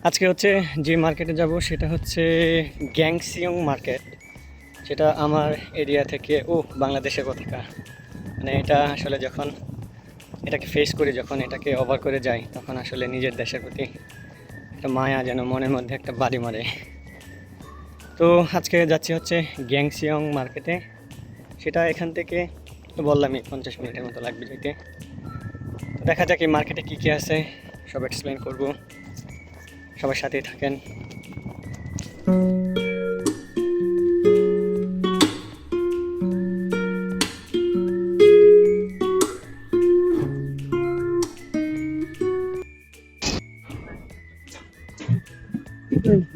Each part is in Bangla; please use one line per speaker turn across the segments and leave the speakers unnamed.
আজকে হচ্ছে যে মার্কেটে যাব সেটা হচ্ছে গ্যাংসিয়ং মার্কেট। সেটা আমার এরিয়া থেকে বাংলাদেশের কোথাকার, মানে এটা আসলে যখন এটাকে ফেস করি, যখন এটাকে ওভার করে যাই, তখন আসলে নিজের দেশের প্রতি একটা মায়া যেন মনের মধ্যে একটা বাড়ি মারে। তো আজকে যাচ্ছি হচ্ছে গ্যাংসিয়ং মার্কেটে। সেটা এখান থেকে তো বললামই 50 মিনিটের মতো লাগবে যেতে। তো দেখা যাক এই মার্কেটে কী কী আছে, সব এক্সপ্লেন করব। সবার সাথেই থাকেন।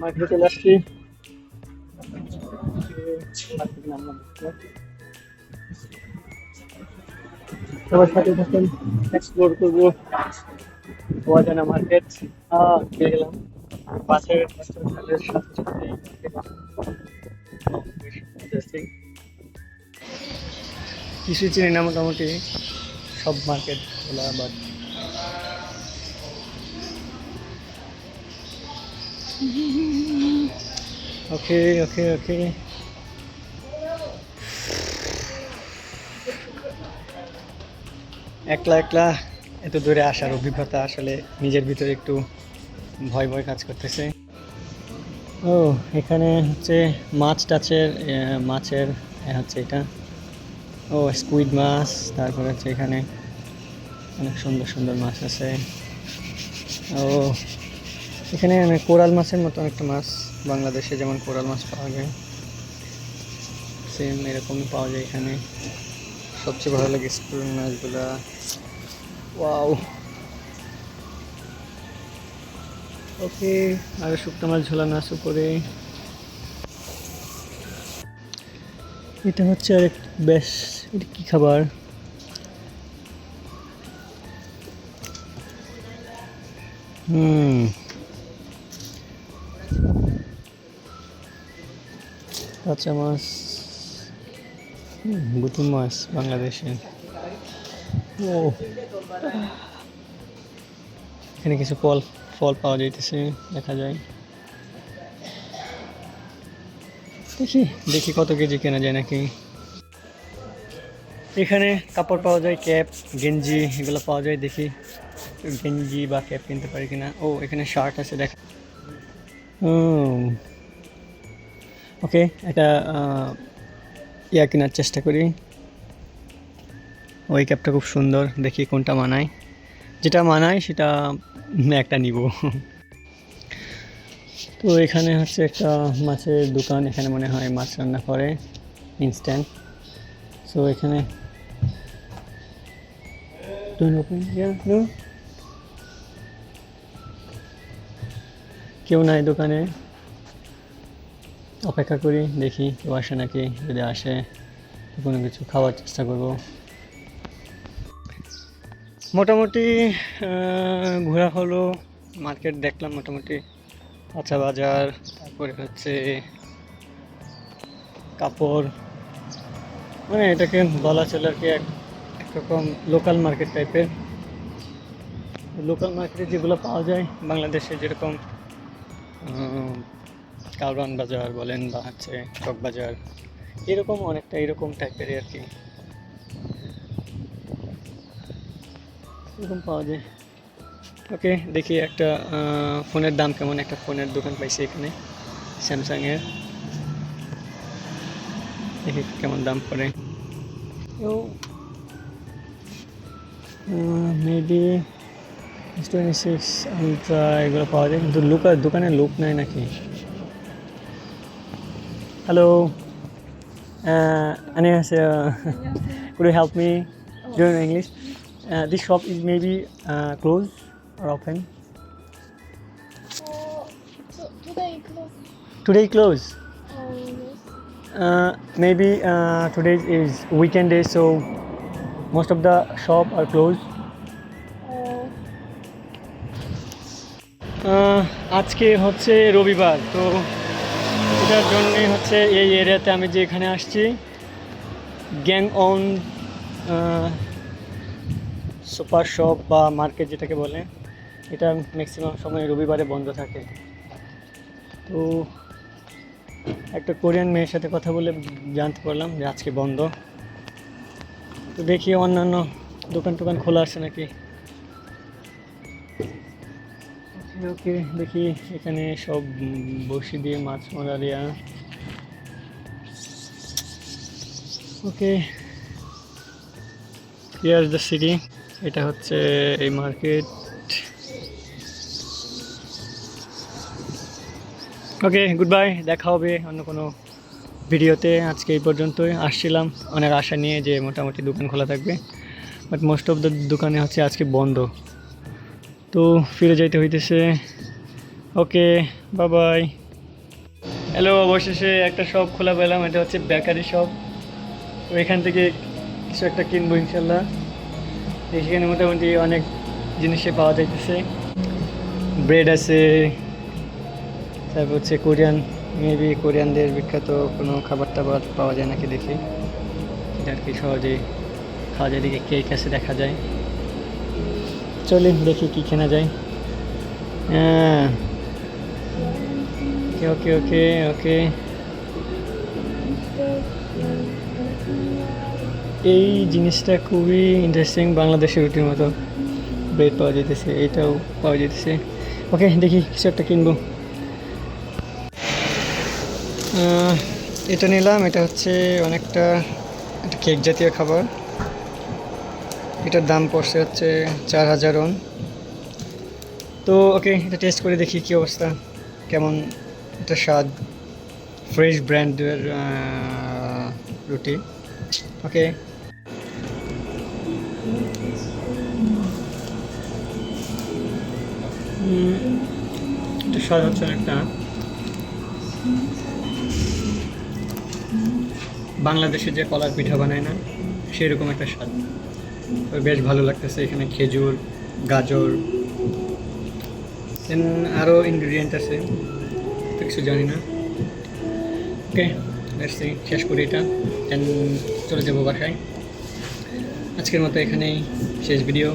মার্কেটে চলে আসছি। সবার সাথে থাকেন, এক্সপ্লোর করবো অজানা মার্কেট। পেয়ে গেলাম বাসের সাথে সাথে কিছু চিনি না, মোটামুটি সব মার্কেট খোলা। বাট ওকে ওকে ওকে, একলা একলা এত দূরে আসার অভিজ্ঞতা আসলে নিজের ভিতরে একটু ভয় ভয় কাজ করতেছে। এখানে হচ্ছে মাছ টাচের মাছের হচ্ছে এটা। স্কুইড মাছ, তারপর হচ্ছে এখানে অনেক সুন্দর সুন্দর মাছ আছে। ও এখানে কোরাল মাছের মতো একটা মাছ, বাংলাদেশে যেমন কোরাল মাছ পাওয়া যায় সেম এরকমই পাওয়া যায় এখানে। সবচেয়ে ভালো লাগে স্কুইড মাছগুলা। ওয়াও, ওকে। আর শুকনো মাছ ঝোলানো আছে উপরে। এটা হচ্ছে আরেক বেশ, এটা কি খাবার? কাঁচা মাছ, গুটি মাছ বাংলাদেশে। ও এখানে কিছু ফল ফল পাওয়া যাইতেছে, দেখা যায়। দেখি দেখি কত কেজি কেনা যায় নাকি। এখানে কাপড় পাওয়া যায়, ক্যাপ গেঞ্জি এগুলো পাওয়া যায়। দেখি গেঞ্জি বা ক্যাপ কিনতে পারি কিনা। এখানে শার্ট আছে, দেখ। ওকে, একটা ইয়া কেনার চেষ্টা করি। ওই ক্যাপটা খুব সুন্দর, দেখি কোনটা মানায়। যেটা মানায় সেটা একটা নিব। তো এখানে হচ্ছে একটা মাছের দোকান। এখানে মনে হয় মাছ রান্না করে ইনস্ট্যান্ট। সো এখানে কেউ নাই দোকানে, অপেক্ষা করি দেখি কেউ আসে নাকি। যদি আসে কোনো কিছু খাওয়ার চেষ্টা করব। মোটামুটি ঘোরা হলো, মার্কেট দেখলাম মোটামুটি। কাঁচা বাজার, তারপরে হচ্ছে কাপড়, মানে এটাকে বলা চলে আর কি একরকম লোকাল মার্কেট টাইপের। লোকাল মার্কেটে যেগুলো পাওয়া যায় বাংলাদেশে, যেরকম কারওয়ান বাজার বলেন বা হচ্ছে চক বাজার, এরকম অনেকটা এরকম টাইপেরই আর কি, এরকম পাওয়া যায়। ওকে, দেখি একটা ফোনের দাম কেমন। একটা ফোনের দোকান পাইছি এখানে, স্যামসাংয়ের। দেখি কেমন দাম পড়ে। মেবি 26 আলট্রা এগুলো পাওয়া যায়, কিন্তু দোকানে লুক নাই নাকি। Hello, 안녕하세요. Could you help me do in English? This shop is maybe closed or open?
Today close.
Today closed.
Yes.
Maybe today is weekend day, so most of the shop are closed. আজকে হচ্ছে রবিবার, তো এটার জন্যই হচ্ছে এই এরিয়াতে আমি যে এখানে আসছি, গ্যাংওন সুপার শপ বা মার্কেট যেটাকে বলে, এটা ম্যাক্সিমাম সময় রবিবারে বন্ধ থাকে। তো একটা কোরিয়ান মেয়ের সাথে কথা বলে জানতে পারলাম যে আজকে বন্ধ। তো দেখি অন্যান্য দোকান টোকান খোলা আছে নাকি। ওকে ওকে, দেখি এখানে সব বসি দিয়ে মাছ মারা দেয়া। ওকে, হিয়ার দ্য সিটি। এটা হচ্ছে এই মার্কেট। ওকে, গুড বাই, দেখা হবে অন্য কোনো ভিডিওতে। আজকে এই পর্যন্তই। আসছিলাম অনেক আশা নিয়ে যে মোটামুটি দোকান খোলা থাকবে, বাট মোস্ট অফ দ্য দোকানে হচ্ছে আজকে বন্ধ। তো ফিরে যাইতে হইতেছে। ওকে, বাই বাই। হ্যালো, অবশেষে একটা শপ খোলা পেলাম, এটা হচ্ছে বেকারি শপ। তো এখান থেকে কিছু একটা কিনবো ইনশাল্লাহ। এখানে মোটামুটি অনেক জিনিসে পাওয়া যাইতেছে। ব্রেড আছে, তারপর হচ্ছে কোরিয়ান, মেবি কোরিয়ানদের বিখ্যাত কোনো খাবার টাবার পাওয়া যায় নাকি দেখি। এটা আর কি সহজেই খাওয়া যায়। দিকে কেক আছে দেখা যায়। চলে দেখি কি কেনা যায়। হ্যাঁ, ওকে ওকে ওকে ওকে। এই জিনিসটা খুবই ইন্টারেস্টিং, বাংলাদেশের রুটির মতো ব্রেড পাওয়া যেতেছে, এটাও পাওয়া যেতেছে। ওকে, দেখি কিছু একটা কিনবো। এটা নিলাম, এটা হচ্ছে অনেকটা একটা কেক জাতীয় খাবার। এটার দাম পড়ছে হচ্ছে 4000 won। তো ওকে, এটা টেস্ট করে দেখি কী অবস্থা, কেমন এটা স্বাদ। ফ্রেশ ব্র্যান্ডের রুটি। ওকে, এটা স্বাদ হচ্ছে অনেকটা বাংলাদেশে যে কলার পিঠা বানায় না, সেরকম একটা স্বাদ। তো বেশ ভালো লাগতেছে। এখানে খেজুর, গাজর, দেন আরও ইনগ্রিডিয়েন্ট আছে, তো কিছু জানি না। ওকে, লেটস সি, শেষ করি এটা, দেন চলে যাবো বাসায়। আজকের মতো এখানেই শেষ ভিডিও।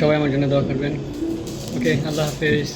সবাই আমার জন্য দোয়া করবেন। ওকে, আল্লাহ হাফেজ।